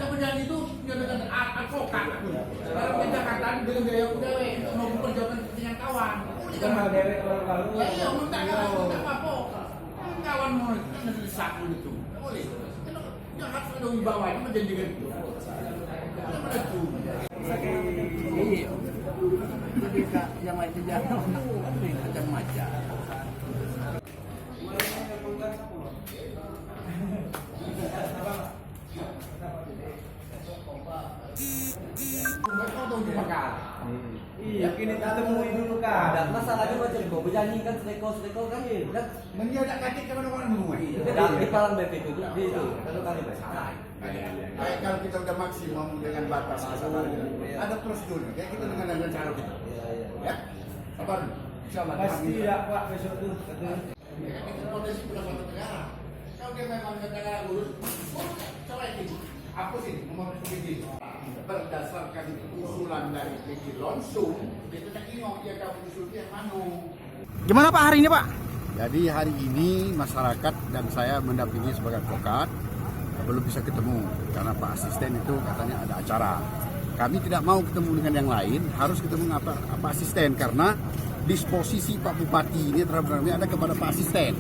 Kemudian itu dengan advokat. Kalau kita katakan dengan gaya pegawai untuk memperjuangkan kepentingan kawan. Iya, minta apa? Kawan mau mendesak itu. Boleh. Yang harus ada wibawa itu menjanjikan itu. Iya. Jadi yang lain jangan macam-macam. Iya, kini temui dulu kan. Ada masalahnya macam kau berjanji kan sedekau kan? Mendia tak kacik kepada orang semua. Dan di palang BP itu kalau kali besar. Kalau kita udah maksimum dengan batas kesabaran, ada prosedurnya. Kayak kita dengan cara kita. Ya, sabar. Insyaallah. Pasti ya Pak besok tuh. Kita potensi sudah satu negara. Kalau dia memang negara lurus, coba ini. Apa sih nomor PG? Berdasarkan usulan dari PG Lonsum, kita tak ingat dia kau usulnya mana. Gimana Pak hari ini Pak? Jadi hari ini masyarakat dan saya mendampingi sebagai advokat belum bisa ketemu karena Pak Asisten itu katanya ada acara. Kami tidak mau ketemu dengan yang lain, harus ketemu dengan Pak Asisten karena disposisi Pak Bupati ini terhadap kami ada kepada Pak Asisten.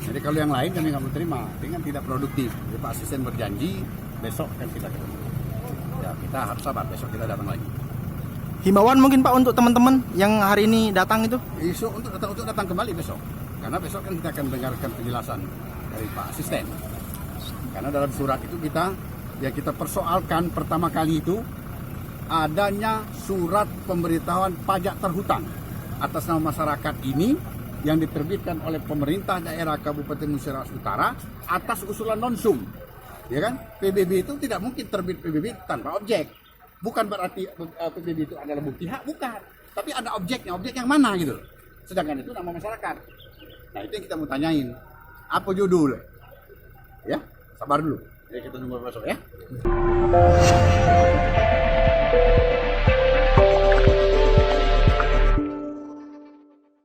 Jadi kalau yang lain kami nggak mau terima, dengan tidak produktif. Jadi Pak Asisten berjanji besok akan kita ketemu. Ya kita harus sabar, besok kita datang lagi. Himbauan mungkin Pak untuk teman-teman yang hari ini datang itu? Besok untuk datang kembali besok, karena besok kan kita akan mendengarkan penjelasan dari Pak Asisten. Karena dalam surat itu kita persoalkan pertama kali itu adanya surat pemberitahuan pajak terhutang atas nama masyarakat ini yang diterbitkan oleh pemerintah daerah Kabupaten Musirawas Utara atas usulan Lonsum. Ya kan? PBB itu tidak mungkin terbit PBB tanpa objek. Bukan berarti PBB itu adalah bukti hak, bukan. Tapi ada objeknya, objek yang mana gitu. Sedangkan itu nama masyarakat. Nah itu yang kita mau tanyain. Apa judul? Ya, sabar dulu. Jadi kita tunggu besok ya.